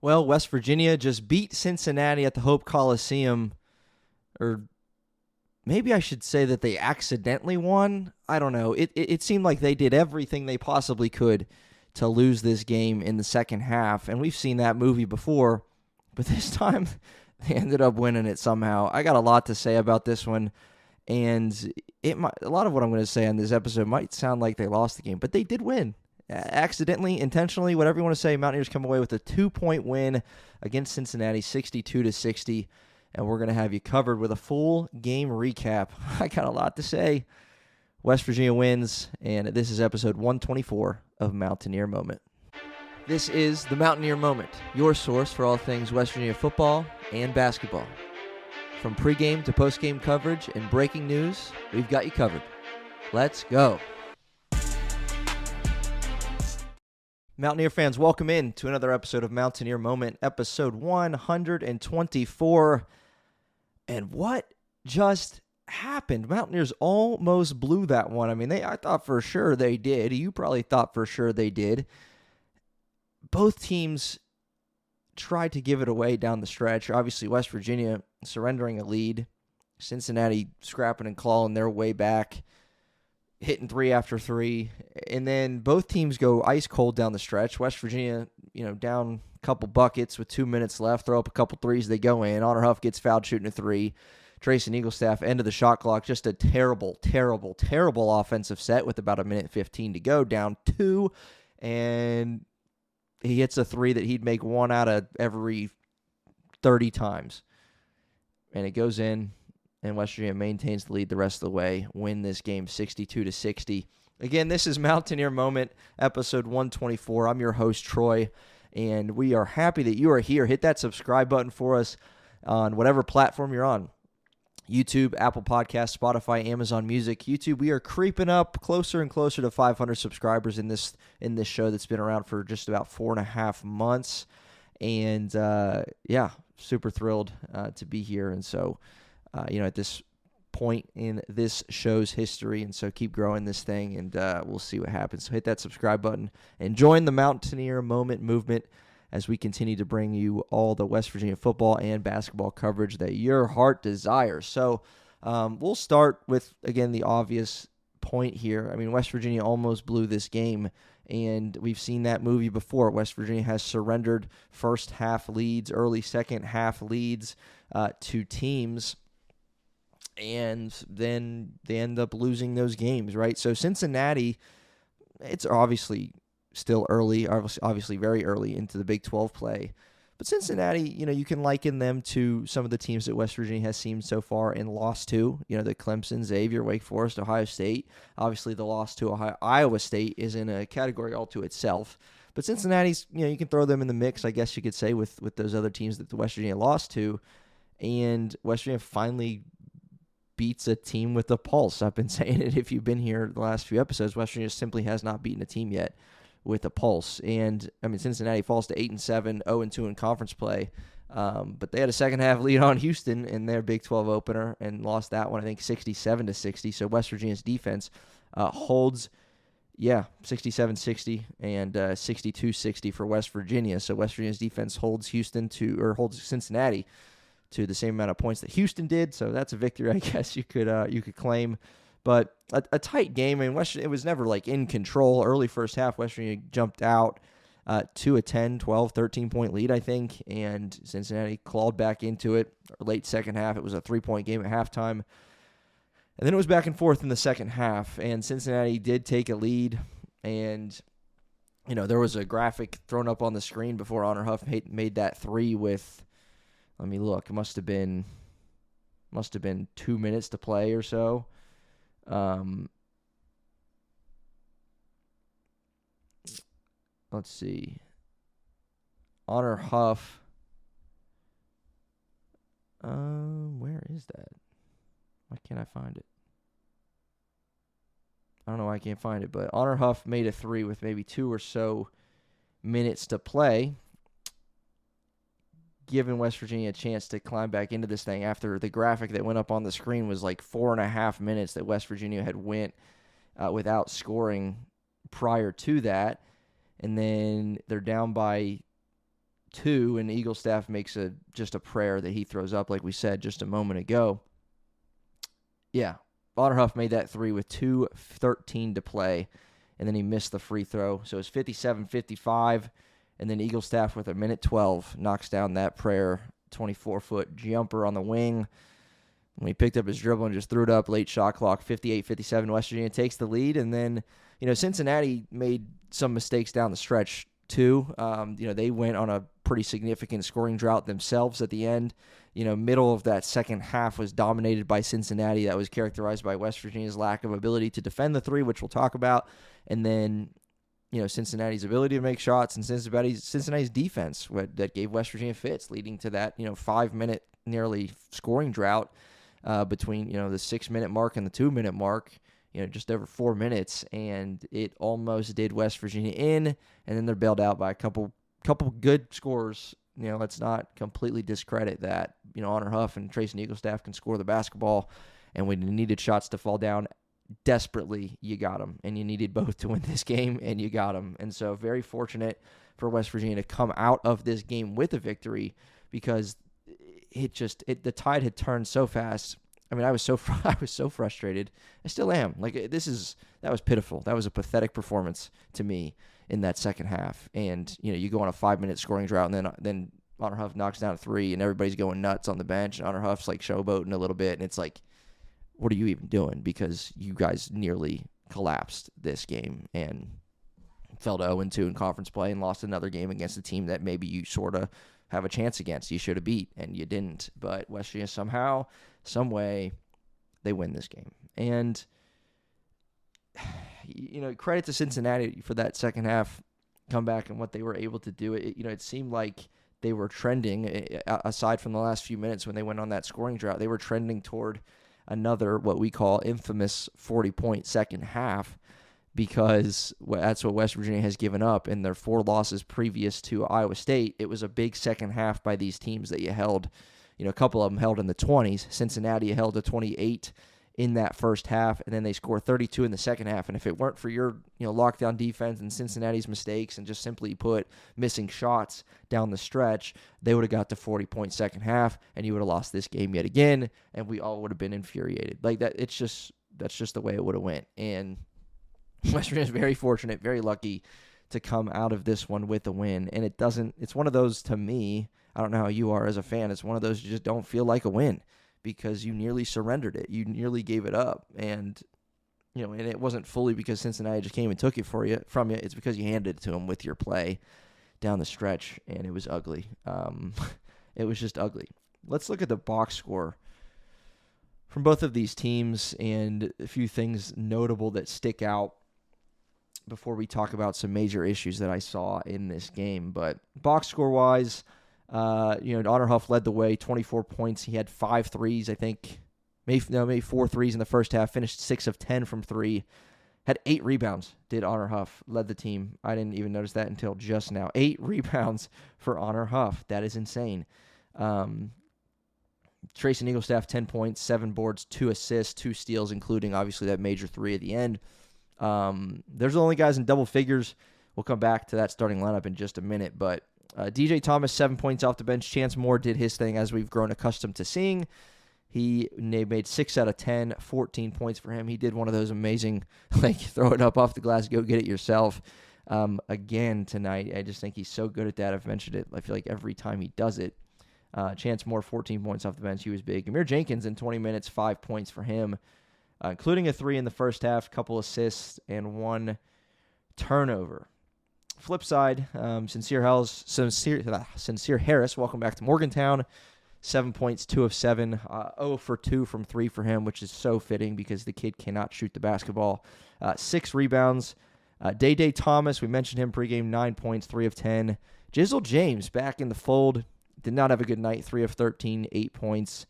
Well, West Virginia just beat Cincinnati at the Hope Coliseum, or maybe I should say that they accidentally won. I don't know. It seemed like they did everything they possibly could to lose this game in the second half, and we've seen that movie before, but this time they ended up winning it somehow. I got a lot to say about this one, and a lot of what I'm going to say on this episode might sound like they lost the game, but they did win. Accidentally, intentionally, whatever you want to say, Mountaineers come away with a 2-point win against Cincinnati, 62-60, and we're going to have you covered with a full game recap. I got a lot to say. West Virginia wins, and this is episode 124 of Mountaineer Moment. This is the Mountaineer Moment, your source for all things West Virginia football and basketball. From pregame to postgame coverage and breaking news, we've got you covered. Let's go. Mountaineer fans, welcome in to another episode of Mountaineer Moment, episode 124. And what just happened? Mountaineers almost blew that one. I mean, I thought for sure they did. You probably thought for sure they did. Both teams tried to give it away down the stretch. Obviously, West Virginia surrendering a lead. Cincinnati scrapping and clawing their way back, hitting 3 after 3, and then both teams go ice cold down the stretch. West Virginia, down a couple buckets with 2 minutes left, throw up a couple threes, they go in. Honor Huff gets fouled shooting a 3. Trace and Eaglestaff end of the shot clock. Just a terrible, terrible, terrible offensive set with about 1:15 to go, down 2, and he hits a 3 that he'd make 1 out of every 30 times, and it goes in. And West Virginia maintains the lead the rest of the way, win this game 62-60. Again, this is Mountaineer Moment, episode 124. I'm your host, Troy, and we are happy that you are here. Hit that subscribe button for us on whatever platform you're on. YouTube, Apple Podcasts, Spotify, Amazon Music. YouTube, we are creeping up closer and closer to 500 subscribers in this show that's been around for just about 4.5 months. And, super thrilled to be here. And so, at this point in this show's history, and so keep growing this thing, and we'll see what happens. So hit that subscribe button and join the Mountaineer Moment movement as we continue to bring you all the West Virginia football and basketball coverage that your heart desires. So we'll start with, again, the obvious point here. I mean, West Virginia almost blew this game, and we've seen that movie before. West Virginia has surrendered first half leads, early second half leads to teams, and then they end up losing those games, right? So Cincinnati, it's obviously still early, obviously very early into the Big 12 play. But Cincinnati, you can liken them to some of the teams that West Virginia has seen so far and lost to. The Clemson, Xavier, Wake Forest, Ohio State. Obviously, the loss to Iowa State is in a category all to itself. But Cincinnati's, you can throw them in the mix, I guess you could say, with those other teams that the West Virginia lost to. And West Virginia finally beats a team with a pulse. I've been saying it if you've been here the last few episodes. West Virginia simply has not beaten a team yet with a pulse. And, Cincinnati falls to 8-7, 0-2 in conference play. But they had a second half lead on Houston in their Big 12 opener and lost that one, I think, 67-60. So West Virginia's defense holds, 67-60 and 62-60 for West Virginia. So West Virginia's defense holds Cincinnati to the same amount of points that Houston did, so that's a victory, I guess you could claim. But a tight game. I mean, it was never like in control. Early first half, West Virginia jumped out to a 10, 12, 13-point lead, I think, and Cincinnati clawed back into it. Late second half, it was a 3-point game at halftime, and then it was back and forth in the second half. And Cincinnati did take a lead, and there was a graphic thrown up on the screen before Honor Huff made that 3 with. Let me look. It must have been 2 minutes to play or so. Let's see. Honor Huff. Where is that? Why can't I find it? I don't know why I can't find it, but Honor Huff made a 3 with maybe 2 or so minutes to play, giving West Virginia a chance to climb back into this thing after the graphic that went up on the screen was like 4.5 minutes that West Virginia had went without scoring prior to that. And then they're down by 2, and Eagle Staff makes just a prayer that he throws up, like we said just a moment ago. Yeah, Honor Huff made that 3 with 2:13 to play, and then he missed the free throw. So it's 57-55, and then Eagle Staff with 1:12 knocks down that prayer, 24-foot jumper on the wing. When he picked up his dribble and just threw it up, late shot clock, 58-57, West Virginia takes the lead. And then, Cincinnati made some mistakes down the stretch too. They went on a pretty significant scoring drought themselves at the end. Middle of that second half was dominated by Cincinnati. That was characterized by West Virginia's lack of ability to defend the 3, which we'll talk about. And then, Cincinnati's ability to make shots and Cincinnati's defense that gave West Virginia fits, leading to that, 5-minute nearly scoring drought between, the 6-minute mark and the 2-minute mark, just over 4 minutes. And it almost did West Virginia in, and then they're bailed out by a couple good scores. Let's not completely discredit that. Honor Huff and Trace and Eagle Staff can score the basketball, and when you needed shots to fall down desperately, you got them, and you needed both to win this game, and you got them. And so very fortunate for West Virginia to come out of this game with a victory, because the tide had turned so fast. I mean, I was so frustrated. I still am. That was pitiful. That was a pathetic performance to me in that second half. And you go on a 5-minute scoring drought, and then Honor Huff knocks down a 3, and everybody's going nuts on the bench, and Honor Huff's like showboating a little bit, and it's like, what are you even doing? Because you guys nearly collapsed this game and fell to 0-2 in conference play and lost another game against a team that maybe you sort of have a chance against. You should have beat, and you didn't. But West Virginia somehow, some way, they win this game. And, credit to Cincinnati for that second half comeback and what they were able to do. It seemed like they were trending, aside from the last few minutes when they went on that scoring drought, they were trending toward another, what we call infamous 40-point second half, because that's what West Virginia has given up in their 4 losses previous to Iowa State. It was a big second half by these teams that you held. A couple of them held in the 20s. Cincinnati held a 28 in that first half, and then they score 32 in the second half. And if it weren't for your lockdown defense and Cincinnati's mistakes and just simply put missing shots down the stretch, they would have got the 40-point second half, and you would have lost this game yet again, and we all would have been infuriated. Like that, that's just the way it would have went. And West Virginia is very fortunate, very lucky to come out of this one with a win. And it's one of those, to me, I don't know how you are as a fan, it's one of those you just don't feel like a win, because you nearly surrendered it. You nearly gave it up. And, and it wasn't fully because Cincinnati just came and took it from you. It's because you handed it to them with your play down the stretch, and it was ugly. It was just ugly. Let's look at the box score from both of these teams and a few things notable that stick out before we talk about some major issues that I saw in this game. But box score-wise, Honor Huff led the way, 24 points. He had 5 threes, I think. Maybe 4 threes in the first half. Finished 6 of 10 from 3. Had 8 rebounds, did Honor Huff. Led the team. I didn't even notice that until just now. 8 rebounds for Honor Huff. That is insane. Trace and Eagle Staff, 10 points, 7 boards, 2 assists, 2 steals, including, obviously, that major 3 at the end. There's the only guys in double figures. We'll come back to that starting lineup in just a minute, but DJ Thomas, 7 points off the bench. Chance Moore did his thing, as we've grown accustomed to seeing. He made 6 out of 10, 14 points for him. He did one of those amazing, throw it up off the glass, go get it yourself. Again tonight, I just think he's so good at that. I've mentioned it, I feel like every time he does it. Chance Moore, 14 points off the bench. He was big. Amir Jenkins in 20 minutes, 5 points for him, including a 3 in the first half, couple assists, and 1 turnover. Flip side, Sincere Harris, welcome back to Morgantown. 7 points, 2 of 7, 0 for 2 from 3 for him, which is so fitting because the kid cannot shoot the basketball. 6 rebounds. Day Thomas, we mentioned him pregame, 9 points, 3 of 10. Jizzle James back in the fold, did not have a good night, 3 of 13, 8 points.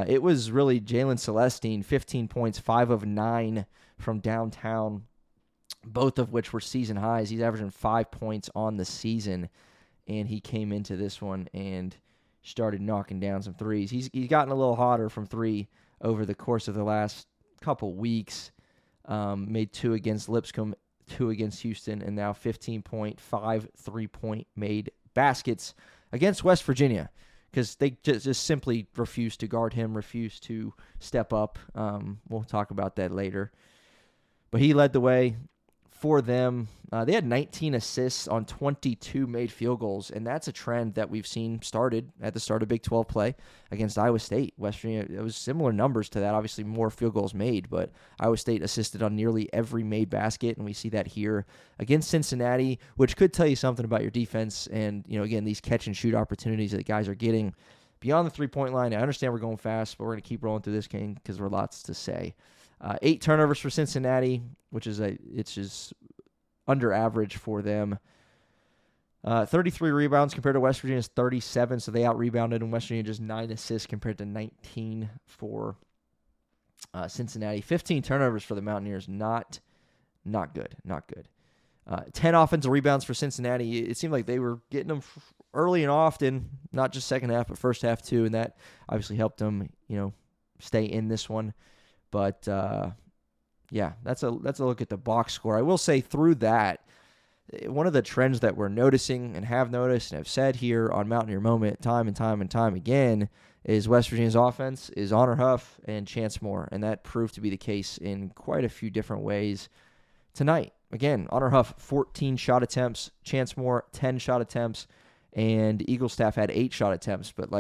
It was really Jalen Celestine, 15 points, 5 of 9 from downtown, both of which were season highs. He's averaging 5 points on the season, and he came into this one and started knocking down some threes. He's gotten a little hotter from 3 over the course of the last couple weeks. Made 2 against Lipscomb, 2 against Houston, and now 15 point, 5 3-point made baskets against West Virginia because they just simply refused to guard him, refused to step up. We'll talk about that later. But he led the way for them. They had 19 assists on 22 made field goals, and that's a trend that we've seen started at the start of Big 12 play against Iowa State. West Virginia, it was similar numbers to that, obviously more field goals made, but Iowa State assisted on nearly every made basket, and we see that here against Cincinnati, which could tell you something about your defense and, again, these catch-and-shoot opportunities that guys are getting beyond the three-point line. I understand we're going fast, but we're going to keep rolling through this game because there are lots to say. 8 turnovers for Cincinnati, which is it's just under average for them. 33 rebounds compared to West Virginia's 37, so they out-rebounded, and West Virginia just 9 assists compared to 19 for Cincinnati. 15 turnovers for the Mountaineers, not good. 10 offensive rebounds for Cincinnati. It seemed like they were getting them early and often, not just second half, but first half too, and that obviously helped them, stay in this one. But, that's a look at the box score. I will say through that, one of the trends that we're noticing and have noticed and have said here on Mountaineer Moment time and time again is West Virginia's offense is Honor Huff and Chance Moore, and that proved to be the case in quite a few different ways tonight. Again, Honor Huff, 14 shot attempts, Chance Moore, 10 shot attempts, and Eagle staff had 8 shot attempts, but,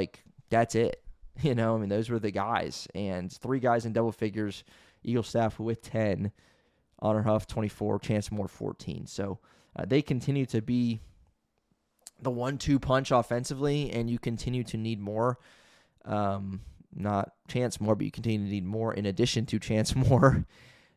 that's it. Those were the guys. And 3 guys in double figures, Eagle staff with 10, Honor Huff 24, Chance Moore 14. So they continue to be the 1-2 punch offensively, and you continue to need more. Not Chance Moore, but you continue to need more in addition to Chance Moore.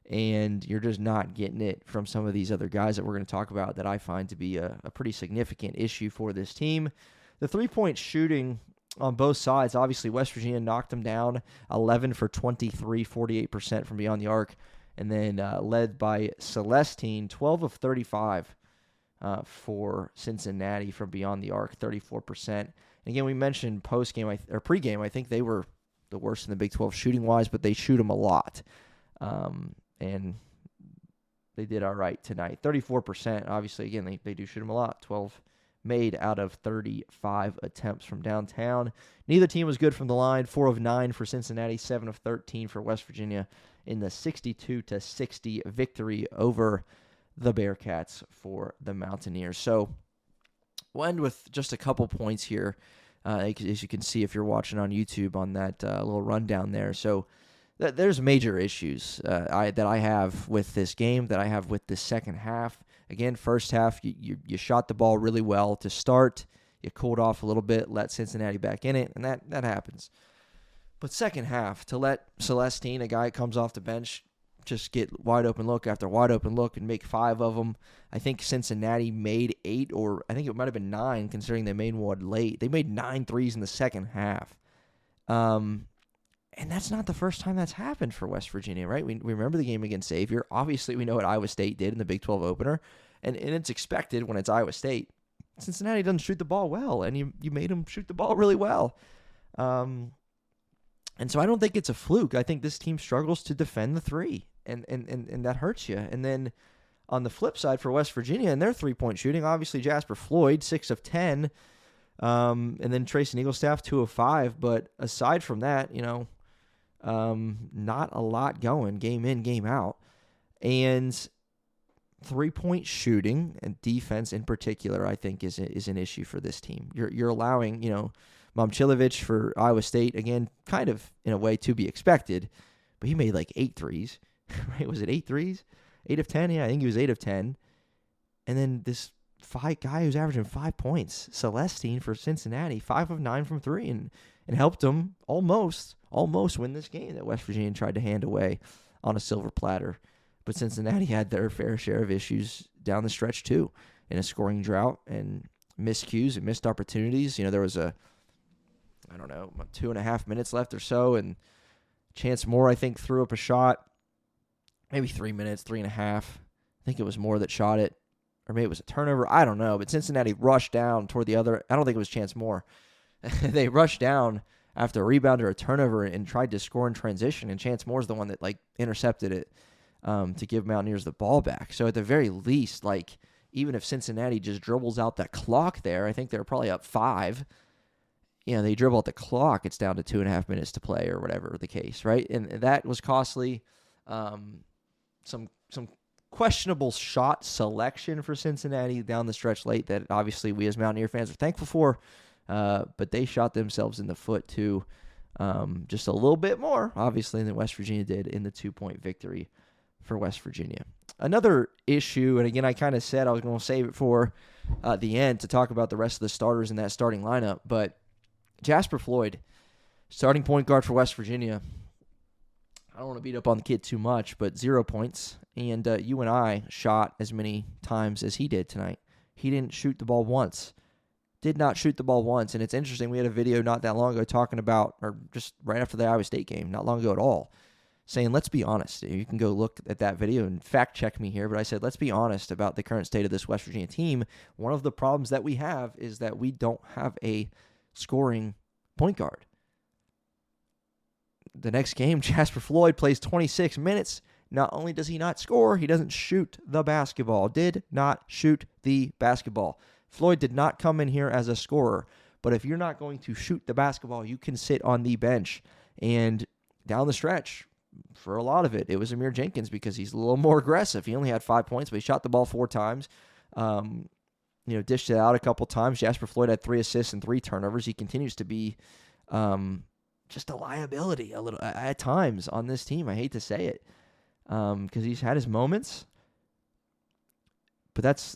And you're just not getting it from some of these other guys that we're going to talk about that I find to be a pretty significant issue for this team. The 3-point shooting on both sides, obviously West Virginia knocked them down 11 for 23, 48% from beyond the arc. And then led by Celestine, 12 of 35 for Cincinnati from beyond the arc, 34%. And again, we mentioned post-game or pregame, I think they were the worst in the Big 12 shooting-wise, but they shoot them a lot. And they did all right tonight. 34%, obviously, again, they do shoot them a lot. 12 made out of 35 attempts from downtown. Neither team was good from the line. 4 of 9 for Cincinnati, 7 of 13 for West Virginia in the 62-60 victory over the Bearcats for the Mountaineers. So we'll end with just a couple points here, as you can see if you're watching on YouTube on that little rundown there. So there's major issues that I have with this game, that I have with the second half. Again, first half, you shot the ball really well to start. You cooled off a little bit, let Cincinnati back in it, and that happens. But second half, to let Celestine, a guy that comes off the bench, just get wide open look after wide open look and make 5 of them. I think Cincinnati made 8, or I think it might have been 9, considering they made one late. They made 9 threes in the second half. And that's not the first time that's happened for West Virginia, right? We remember the game against Xavier. Obviously, we know what Iowa State did in the Big 12 opener, and it's expected when it's Iowa State. Cincinnati doesn't shoot the ball well, and you made them shoot the ball really well. And so I don't think it's a fluke. I think this team struggles to defend the 3, and that hurts you. And then on the flip side for West Virginia and their 3-point shooting, obviously Jasper Floyd, 6 of 10, and then Trayson Eaglestaff, 2 of 5. But aside from that, not a lot going game in, game out. And 3-point shooting and defense in particular, I think, is an issue for this team. You're allowing, Momcilovic for Iowa State, again, kind of in a way to be expected, but he made 8 threes, right? Was it 8 threes? 8 of 10? Yeah, I think he was 8 of 10. And then this guy who's averaging 5 points, Celestine for Cincinnati, 5 of 9 from 3, and helped them almost win this game that West Virginia tried to hand away on a silver platter. But Cincinnati had their fair share of issues down the stretch too, in a scoring drought and miscues and missed opportunities. There was 2.5 minutes left or so, and Chance Moore, I think, threw up a shot, maybe 3 minutes, 3.5. I think it was Moore that shot it, or maybe it was a turnover. I don't know, but Cincinnati rushed down toward the other. I don't think it was Chance Moore. They rushed down after a rebound or a turnover and tried to score in transition, and Chance Moore's the one that intercepted it to give Mountaineers the ball back. So at the very least, even if Cincinnati just dribbles out the clock there, I think they're probably up 5. They dribble out the clock, it's down to 2.5 minutes to play or whatever the case, right? And that was costly. Some questionable shot selection for Cincinnati down the stretch late that obviously we as Mountaineer fans are thankful for, but they shot themselves in the foot too, just a little bit more, obviously, than West Virginia did in the 2-point victory for West Virginia. Another issue, and again, I kind of said I was going to save it for the end to talk about the rest of the starters in that starting lineup, but Jasper Floyd, starting point guard for West Virginia. I don't want to beat up on the kid too much, but 0 points. And you and I shot as many times as he did tonight. He didn't shoot the ball once. Did not shoot the ball once. And it's interesting, we had a video not that long ago talking about, or just right after the Iowa State game, not long ago at all, saying, let's be honest. You can go look at that video and fact check me here, but I said, let's be honest about the current state of this West Virginia team. One of the problems that we have is that we don't have a scoring point guard. The next game, Jasper Floyd plays 26 minutes. Not only does he not score, he doesn't shoot the basketball. Did not shoot the basketball. Floyd did not come in here as a scorer. But if you're not going to shoot the basketball, you can sit on the bench. And down the stretch, for a lot of it, it was Amir Jenkins because he's a little more aggressive. He only had 5 points, but he shot the ball 4 times. Dished it out a couple times. Jasper Floyd had 3 assists and 3 turnovers. He continues to be just a liability a little at times on this team. I hate to say it because he's had his moments, but that's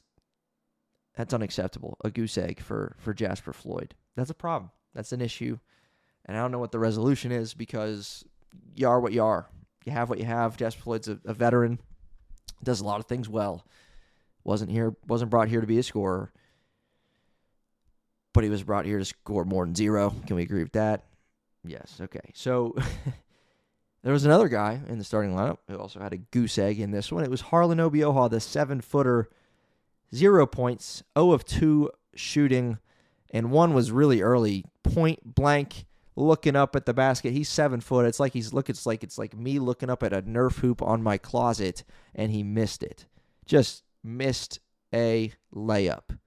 unacceptable. A goose egg for Jasper Floyd. That's a problem. That's an issue, and I don't know what the resolution is because you are what you are. You have what you have. Jasper Floyd's a veteran, does a lot of things well. Wasn't brought here to be a scorer, but he was brought here to score more than 0. Can we agree with that? Yes. Okay. So there was another guy in the starting lineup who also had a goose egg in this one. It was Harlan Obioha, the 7-footer, 0 points, 0 of 2 shooting, and one was really early, point blank, looking up at the basket. He's 7 foot. It's like it's like me looking up at a Nerf hoop on my closet, and he missed it. Just missed a layup.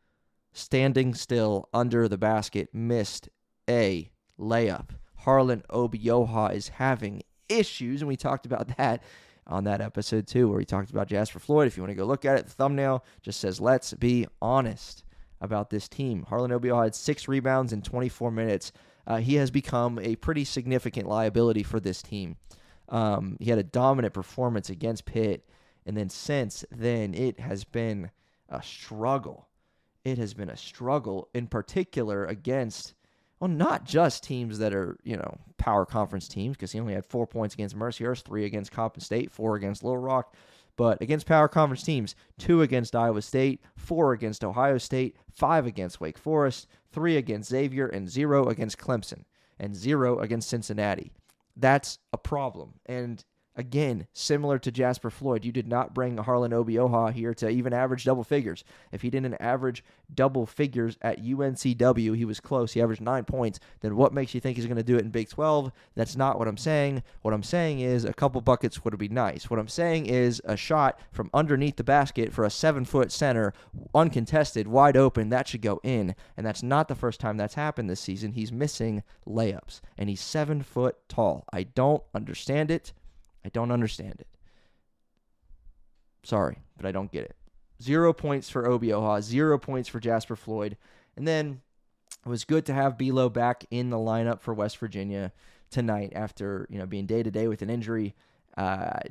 Standing still under the basket, missed a layup. Harlan Obioha is having issues, and we talked about that on that episode too, where we talked about Jasper Floyd. If you want to go look at it, the thumbnail just says, let's be honest about this team. Harlan Obioha had 6 rebounds in 24 minutes. He has become a pretty significant liability for this team. He had a dominant performance against Pitt, and then since then, it has been a struggle. It has been a struggle, in particular against, well, not just teams that are, power conference teams, because he only had 4 points against Mercyhurst, 3 against Coppin State, 4 against Little Rock, but against power conference teams, 2 against Iowa State, 4 against Ohio State, 5 against Wake Forest, 3 against Xavier, and 0 against Clemson, and 0 against Cincinnati. That's a problem. And again, similar to Jasper Floyd, you did not bring Harlan Obioha here to even average double figures. If he didn't average double figures at UNCW, he was close. He averaged 9 points. Then what makes you think he's going to do it in Big 12? That's not what I'm saying. What I'm saying is a couple buckets would be nice. What I'm saying is a shot from underneath the basket for a 7-foot center, uncontested, wide open, that should go in. And that's not the first time that's happened this season. He's missing layups, and he's 7 foot tall. I don't understand it. I don't understand it. Sorry, but I don't get it. 0 points for Obioha, 0 points for Jasper Floyd. And then it was good to have Belo back in the lineup for West Virginia tonight after being day-to-day with an injury.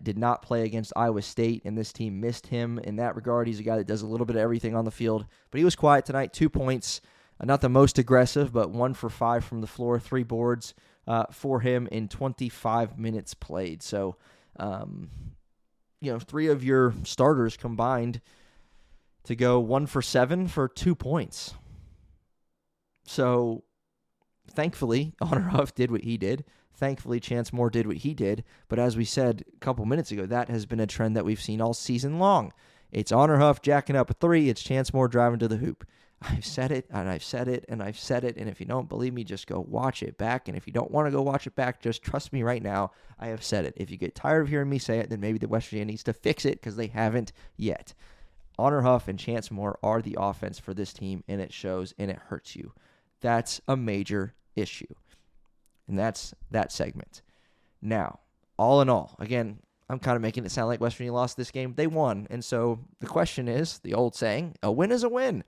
Did not play against Iowa State, and this team missed him in that regard. He's a guy that does a little bit of everything on the field. But he was quiet tonight, 2 points. Not the most aggressive, but 1 for 5 from the floor, 3 boards for him in 25 minutes played. So, 3 of your starters combined to go 1 for 7 for 2 points. So, thankfully, Honor Huff did what he did. Thankfully, Chance Moore did what he did. But as we said a couple minutes ago, that has been a trend that we've seen all season long. It's Honor Huff jacking up a 3. It's Chance Moore driving to the hoop. I've said it, and I've said it, and I've said it, and if you don't believe me, just go watch it back, and if you don't want to go watch it back, just trust me right now, I have said it. If you get tired of hearing me say it, then maybe the West Virginia needs to fix it, because they haven't yet. Honor Huff and Chance Moore are the offense for this team, and it shows and it hurts you. That's a major issue. And that's that segment. Now, all in all, again, I'm kind of making it sound like West Virginia lost this game. They won. And so the question is, the old saying, a win is a win.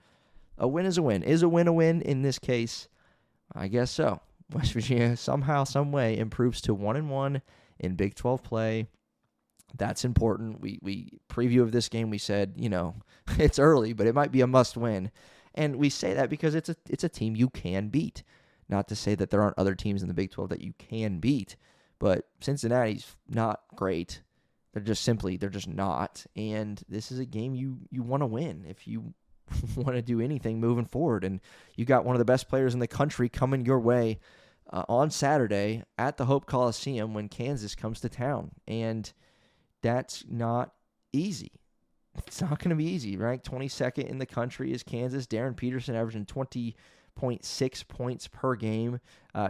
A win is a win. Is a win in this case? I guess so. West Virginia somehow, some way improves to 1-1 in Big 12 play. That's important. We preview of this game, we said, it's early, but it might be a must win. And we say that because it's a team you can beat. Not to say that there aren't other teams in the Big 12 that you can beat, but Cincinnati's not great. They're just not. And this is a game you want to win if you want to do anything moving forward. And you got one of the best players in the country coming your way on Saturday at the Hope Coliseum when Kansas comes to town. And that's not easy. It's not going to be easy. Ranked 22nd in the country is Kansas. Darren Peterson averaging 20.6 points per game.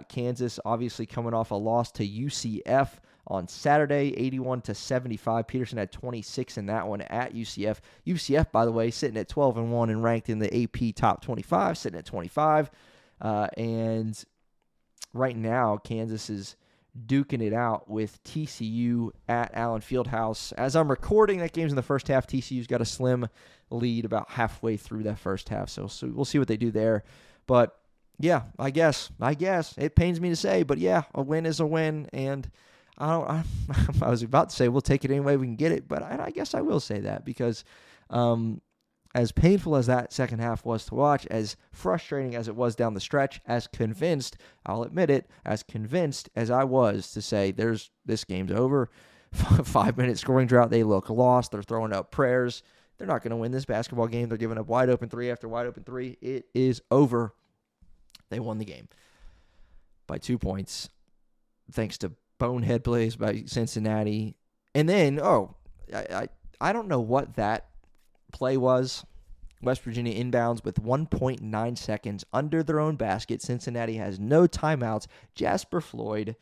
Kansas obviously coming off a loss to UCF on Saturday, 81-75. Peterson had 26 in that one at UCF. UCF, by the way, sitting at 12-1 and ranked in the AP top 25, sitting at 25. And right now, Kansas is duking it out with TCU at Allen Fieldhouse. As I'm recording, that game's in the first half. TCU's got a slim lead about halfway through that first half, so we'll see what they do there. But yeah, I guess it pains me to say, but yeah, a win is a win, and I was about to say we'll take it any way we can get it, but I guess I will say that because as painful as that second half was to watch, as frustrating as it was down the stretch, as convinced, I'll admit it, as convinced as I was to say this game's over, 5-minute scoring drought, they look lost, they're throwing up prayers, they're not going to win this basketball game, they're giving up wide open three after wide open three, it is over. They won the game by 2 points, thanks to bonehead plays by Cincinnati. And then, I don't know what that play was. West Virginia inbounds with 1.9 seconds under their own basket. Cincinnati has no timeouts. Jasper Floyd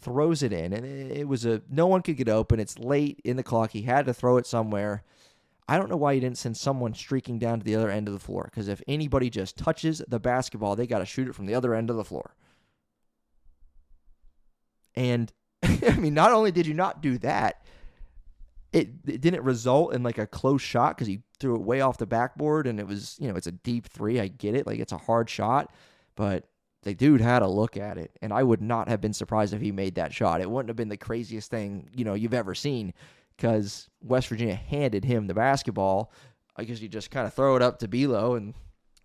throws it in, and it was no one could get open. It's late in the clock. He had to throw it somewhere. I don't know why he didn't send someone streaking down to the other end of the floor, because if anybody just touches the basketball, they got to shoot it from the other end of the floor. And, I mean, not only did you not do that, it didn't result in like a close shot because he threw it way off the backboard, and it was, it's a deep three. I get it. Like, it's a hard shot, but the dude had a look at it, and I would not have been surprised if he made that shot. It wouldn't have been the craziest thing, you've ever seen, because West Virginia handed him the basketball. I guess you just kind of throw it up to Belo, and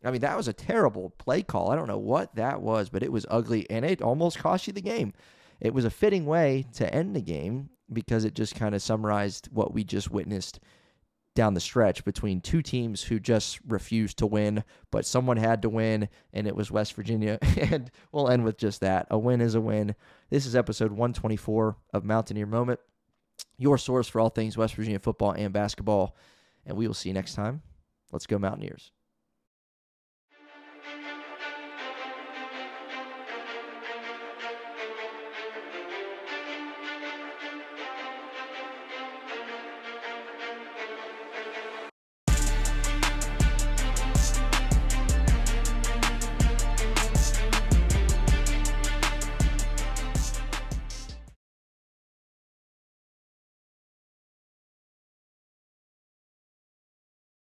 I mean, that was a terrible play call. I don't know what that was, but it was ugly, and it almost cost you the game. It was a fitting way to end the game because it just kind of summarized what we just witnessed down the stretch between two teams who just refused to win, but someone had to win, and it was West Virginia. And we'll end with just that. A win is a win. This is episode 124 of Mountaineer Moment, your source for all things West Virginia football and basketball. And we will see you next time. Let's go Mountaineers.